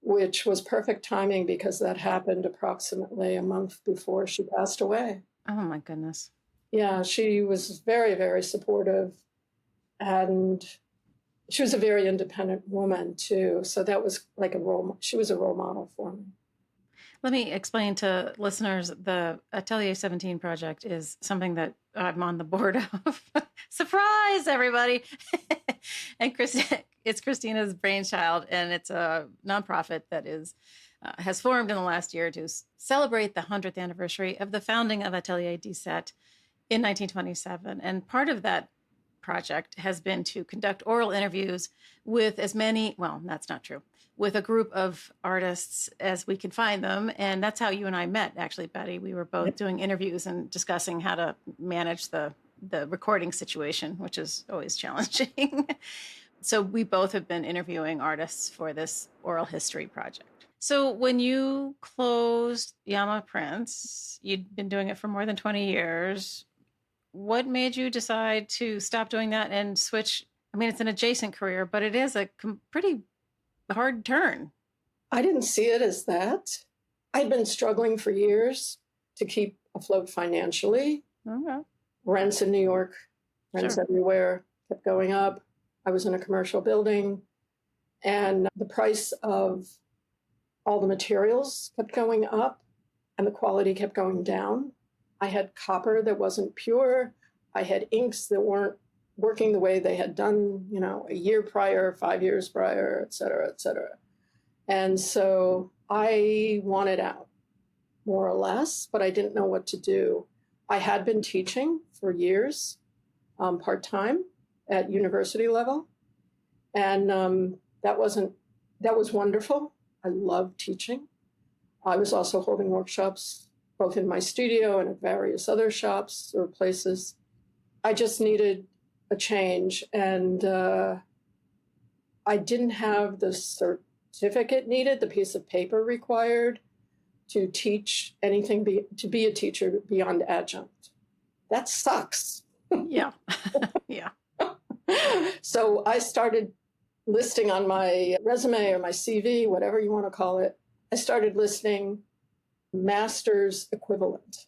Which was perfect timing because that happened approximately a month before she passed away. Oh, my goodness. Yeah, she was very, very supportive. And she was a very independent woman, too. So that was like she was a role model for me. Let me explain to listeners, the Atelier 17 project is something that I'm on the board of. Surprise, everybody. And it's Christina's brainchild, and it's a nonprofit that has formed in the last year to celebrate the 100th anniversary of the founding of Atelier du Set in 1927. And part of that project has been to conduct oral interviews with as many, well, that's not true, with a group of artists as we can find them. And that's how you and I met, actually, Betty. We were both doing interviews and discussing how to manage the recording situation, which is always challenging. So we both have been interviewing artists for this oral history project. So when you closed Yama Prints, you'd been doing it for more than 20 years. What made you decide to stop doing that and switch? I mean, it's an adjacent career, but it is a pretty hard turn. I didn't see it as that. I'd been struggling for years to keep afloat financially. Okay. Rents in New York, rents everywhere kept going up. I was in a commercial building, and the price of all the materials kept going up, and the quality kept going down. I had copper that wasn't pure. I had inks that weren't working the way they had done, a year prior, 5 years prior, et cetera, et cetera. And so I wanted out, more or less, but I didn't know what to do. I had been teaching for years, part-time at university level. And that was wonderful. I loved teaching. I was also holding workshops both in my studio and at various other shops or places. I just needed a change. And I didn't have the certificate needed, the piece of paper required to teach anything, to be a teacher beyond adjunct. That sucks. Yeah. Yeah. So I started listing on my resume or my CV, whatever you want to call it. I started listing master's equivalent.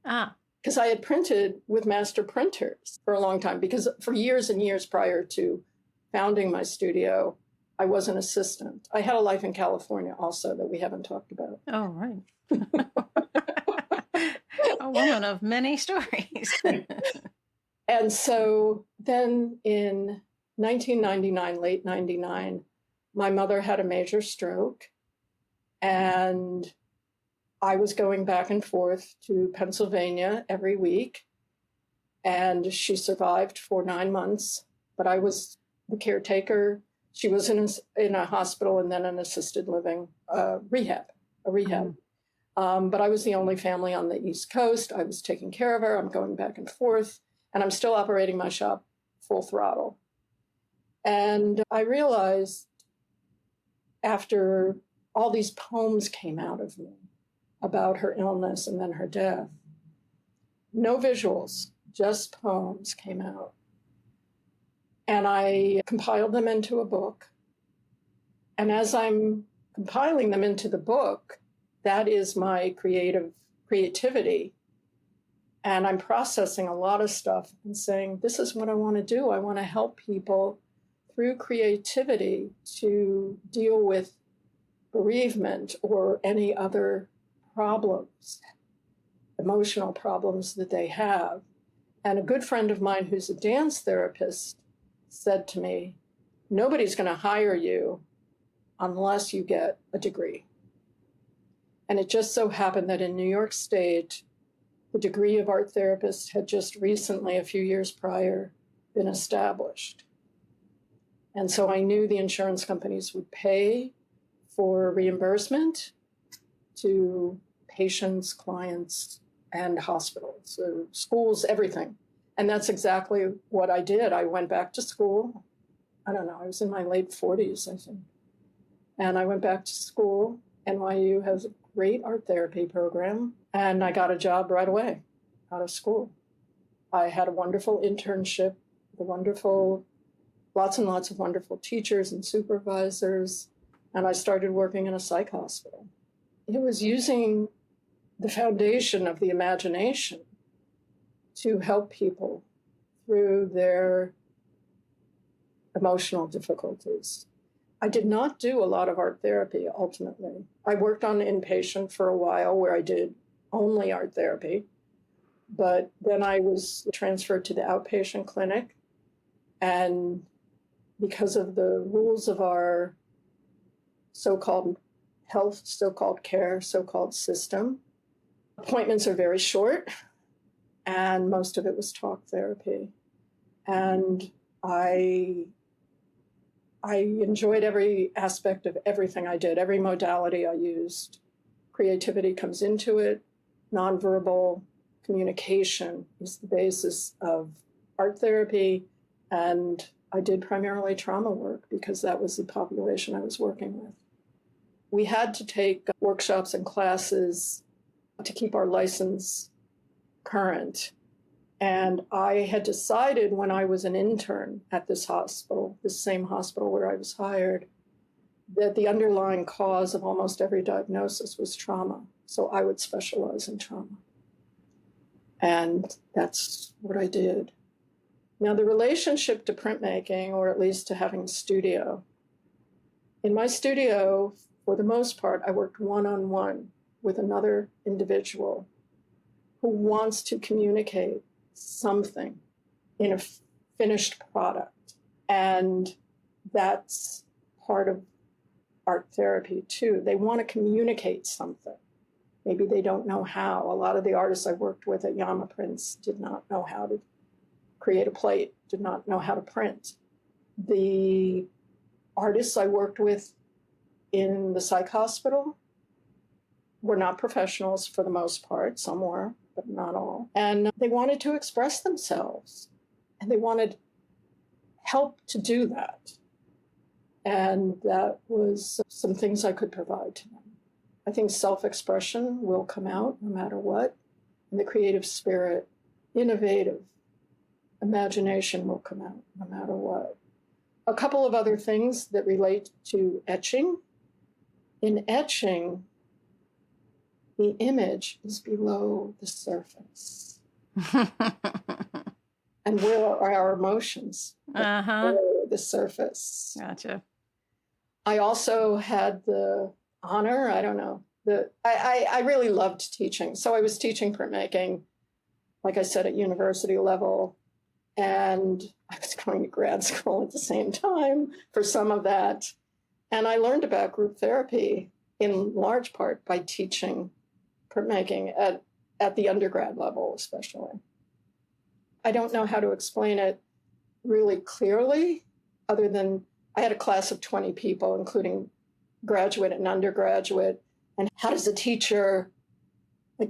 Because I had printed with master printers for a long time, because for years and years prior to founding my studio, I was an assistant. I had a life in California also that we haven't talked about. Oh, right. A woman of many stories. And so then in 1999, late 99, my mother had a major stroke, and I was going back and forth to Pennsylvania every week, and she survived for 9 months, but I was the caretaker. She was in a hospital and then an assisted living rehab. But I was the only family on the East Coast. I was taking care of her. I'm going back and forth, and I'm still operating my shop full throttle. And I realized after all these poems came out of me about her illness and then her death, no visuals, just poems came out. And I compiled them into a book. And as I'm compiling them into the book, that is my creativity. And I'm processing a lot of stuff and saying, this is what I want to do. I want to help people through creativity to deal with bereavement or any other problems, emotional problems that they have. And a good friend of mine who's a dance therapist said to me, nobody's going to hire you unless you get a degree. And it just so happened that in New York State, the degree of art therapist had just recently, a few years prior, been established. And so I knew the insurance companies would pay for reimbursement to patients, clients, and hospitals, schools, everything. And that's exactly what I did. I went back to school. I don't know, I was in my late 40s, I think. And I went back to school. NYU has a great art therapy program. And I got a job right away out of school. I had a wonderful internship, lots and lots of wonderful teachers and supervisors. And I started working in a psych hospital. It was using the foundation of the imagination to help people through their emotional difficulties. I did not do a lot of art therapy, ultimately. I worked on inpatient for a while where I did only art therapy, but then I was transferred to the outpatient clinic. And because of the rules of our so-called health, so-called care, so-called system, appointments are very short, and most of it was talk therapy. And I enjoyed every aspect of everything I did, every modality I used. Creativity comes into it. Nonverbal communication is the basis of art therapy. And I did primarily trauma work because that was the population I was working with. We had to take workshops and classes to keep our license current. And I had decided when I was an intern at this hospital, this same hospital where I was hired, that the underlying cause of almost every diagnosis was trauma. So I would specialize in trauma. And that's what I did. Now, the relationship to printmaking, or at least to having a studio, in my studio, for the most part, I worked one-on-one with another individual who wants to communicate something in a finished product. And that's part of art therapy too. They want to communicate something. Maybe they don't know how. A lot of the artists I worked with at Yama Prints did not know how to create a plate, did not know how to print. The artists I worked with in the psych hospital were not professionals for the most part. Some were, but not all. And they wanted to express themselves, and they wanted help to do that. And that was some things I could provide to them. I think self-expression will come out no matter what. And the creative spirit, innovative imagination will come out no matter what. A couple of other things that relate to etching. In etching, the image is below the surface. And where are our emotions? Below the surface. Gotcha. I also had the honor, I really loved teaching. So I was teaching printmaking, like I said, at university level. And I was going to grad school at the same time for some of that. And I learned about group therapy in large part by teaching printmaking at the undergrad level, especially. I don't know how to explain it really clearly, other than I had a class of 20 people, including graduate and undergraduate. And how does a teacher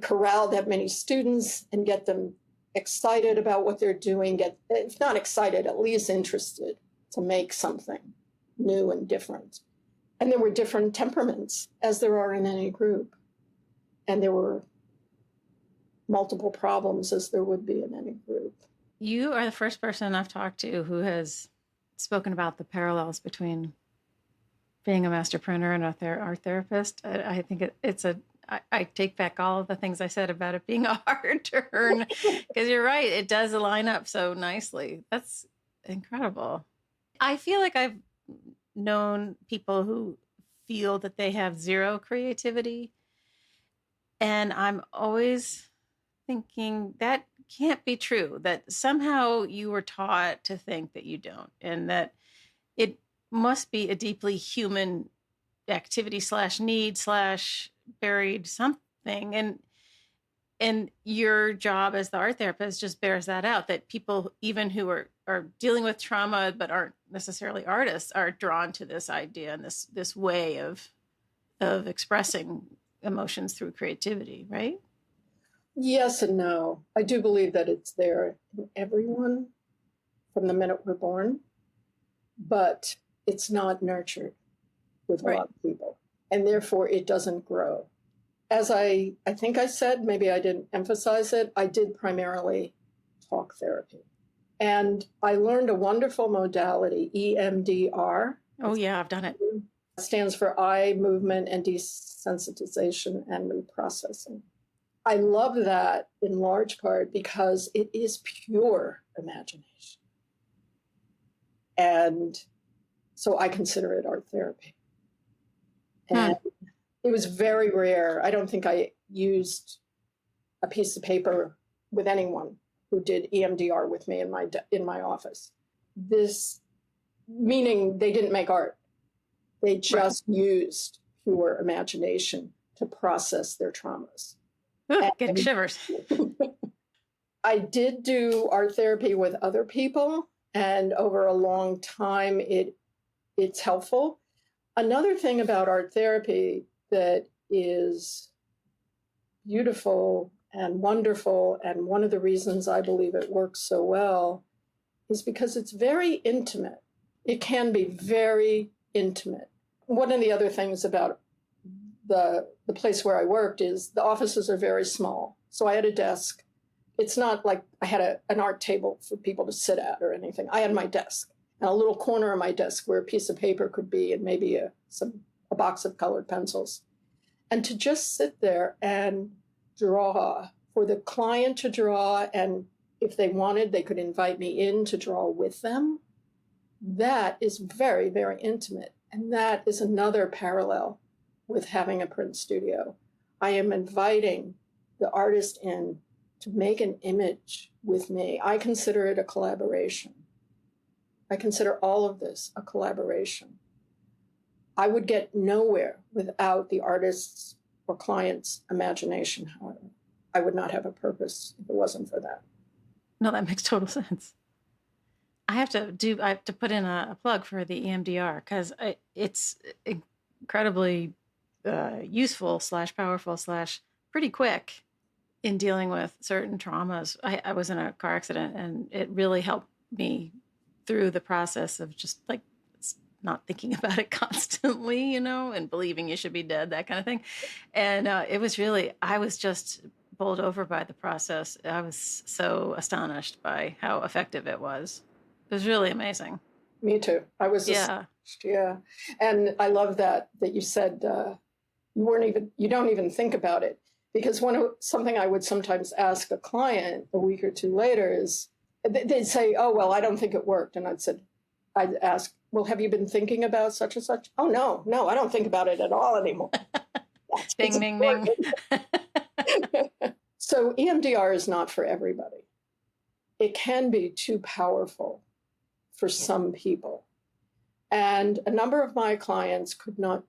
corral that many students and get them excited about what they're doing, if not excited, at least interested to make something new and different. And there were different temperaments, as there are in any group. And there were multiple problems, as there would be in any group. You are the first person I've talked to who has spoken about the parallels between being a master printer and art therapist. I think I take back all of the things I said about it being a hard turn, because you're right. It does line up so nicely. That's incredible. I feel like I've known people who feel that they have zero creativity. And I'm always thinking that can't be true, that somehow you were taught to think that you don't, and that it must be a deeply human activity /need/ buried something. And your job as the art therapist just bears that out, that people, even who are dealing with trauma but aren't necessarily artists, are drawn to this idea and this way of expressing emotions through creativity, right? Yes and no. I do believe that it's there in everyone from the minute we're born, but it's not nurtured with a lot of people, and therefore it doesn't grow. As I think I said, maybe I didn't emphasize it, I did primarily talk therapy. And I learned a wonderful modality, EMDR. Oh, yeah, I've done it. It stands for eye movement and desensitization and reprocessing. I love that in large part because it is pure imagination. And so I consider it art therapy. And it was very rare. I don't think I used a piece of paper with anyone who did EMDR with me in my office. This meaning they didn't make art. They just used pure imagination to process their traumas. Getting shivers. I did do art therapy with other people, and over a long time, it's helpful. Another thing about art therapy that is beautiful and wonderful, and one of the reasons I believe it works so well, is because it's very intimate. It can be very intimate. One of the other things about the place where I worked is the offices are very small. So I had a desk. It's not like I had an art table for people to sit at or anything. I had my desk and a little corner of my desk where a piece of paper could be and maybe a box of colored pencils. And to just sit there and draw, for the client to draw, and if they wanted, they could invite me in to draw with them. That is very, very intimate. And that is another parallel with having a print studio. I am inviting the artist in to make an image with me. I consider it a collaboration. I consider all of this a collaboration. I would get nowhere without the artist's or client's imagination, however. I would not have a purpose if it wasn't for that. No, that makes total sense. I have to put in a plug for the EMDR because it's incredibly useful / powerful / pretty quick in dealing with certain traumas. I was in a car accident, and it really helped me through the process of just like not thinking about it constantly, and believing you should be dead, that kind of thing. And I was just bowled over by the process. I was so astonished by how effective it was. It was really amazing. Me too. I was astonished. Yeah. And I love that you said you don't even think about it, because something I would sometimes ask a client a week or two later is they'd say, "Oh, well, I don't think it worked." And I'd ask, "Well, have you been thinking about such and such?" "Oh, no, I don't think about it at all anymore." Ding, ding, ding. So EMDR is not for everybody. It can be too powerful for some people. And a number of my clients could not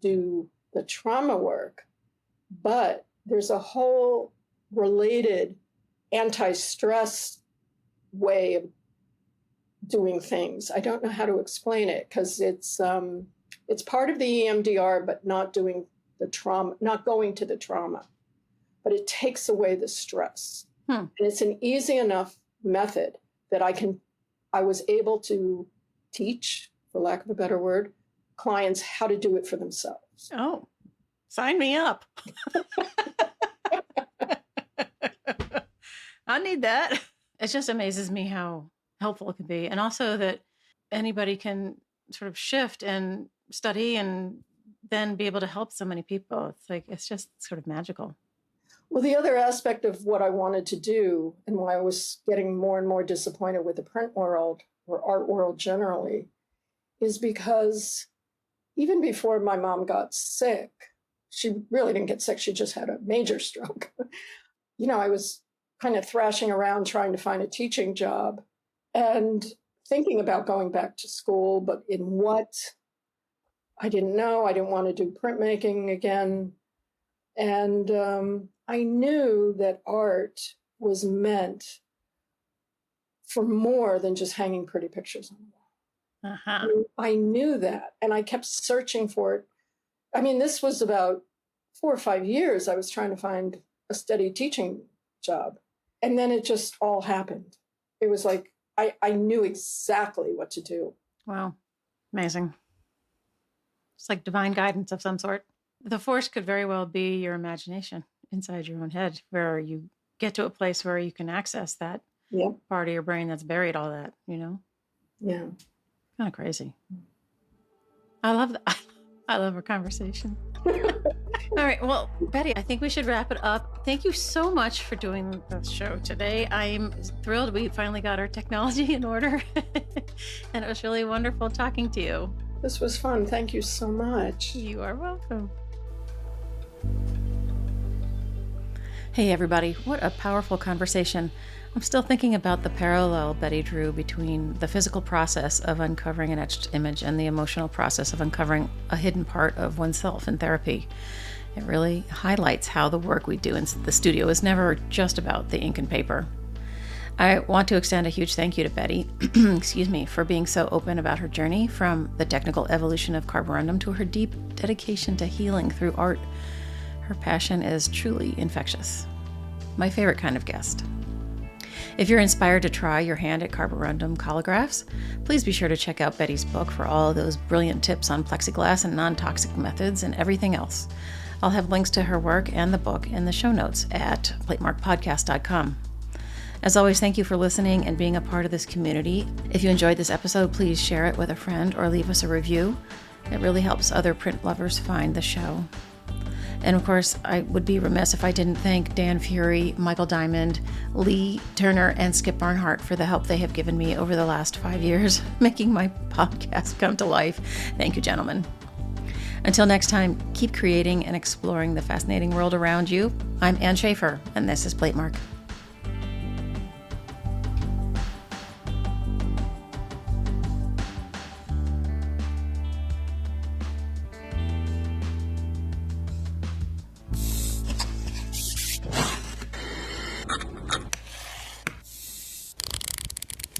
do the trauma work, but there's a whole related anti-stress way of doing things. I don't know how to explain it because it's part of the EMDR, but not doing the trauma, not going to the trauma, but it takes away the stress. And it's an easy enough method that I was able to teach, for lack of a better word, clients how to do it for themselves. Oh, sign me up. I need that. It just amazes me how helpful it can be. And also that anybody can sort of shift and study and then be able to help so many people. It's just sort of magical. Well, the other aspect of what I wanted to do, and why I was getting more and more disappointed with the print world or art world generally, is because even before my mom got sick, she really didn't get sick. She just had a major stroke. I was kind of thrashing around trying to find a teaching job and thinking about going back to school, but in what? I didn't know. I didn't want to do printmaking again. And I knew that art was meant for more than just hanging pretty pictures on the wall. Uh-huh. I knew that, and I kept searching for it. I mean, this was about 4 or 5 years I was trying to find a steady teaching job. And then it just all happened. It was like I knew exactly what to do. Wow. Amazing. It's like divine guidance of some sort. The force could very well be your imagination inside your own head, where you get to a place where you can access that part of your brain that's buried all that, Yeah. Kind of crazy. I love that. I love our conversation. All right. Well, Betty, I think we should wrap it up. Thank you so much for doing the show today. I'm thrilled we finally got our technology in order. And it was really wonderful talking to you. This was fun. Thank you so much. You are welcome. Hey, everybody. What a powerful conversation. I'm still thinking about the parallel Betty drew between the physical process of uncovering an etched image and the emotional process of uncovering a hidden part of oneself in therapy. It really highlights how the work we do in the studio is never just about the ink and paper. I want to extend a huge thank you to Betty, for being so open about her journey from the technical evolution of carborundum to her deep dedication to healing through art. Her passion is truly infectious. My favorite kind of guest. If you're inspired to try your hand at carborundum collagraphs, please be sure to check out Betty's book for all of those brilliant tips on plexiglass and non-toxic methods and everything else. I'll have links to her work and the book in the show notes at platemarkpodcast.com. As always, thank you for listening and being a part of this community. If you enjoyed this episode, please share it with a friend or leave us a review. It really helps other print lovers find the show. And of course, I would be remiss if I didn't thank Dan Fury, Michael Diamond, Lee Turner, and Skip Barnhart for the help they have given me over the last 5 years, making my podcast come to life. Thank you, gentlemen. Until next time, keep creating and exploring the fascinating world around you. I'm Ann Schaefer, and this is Platemark.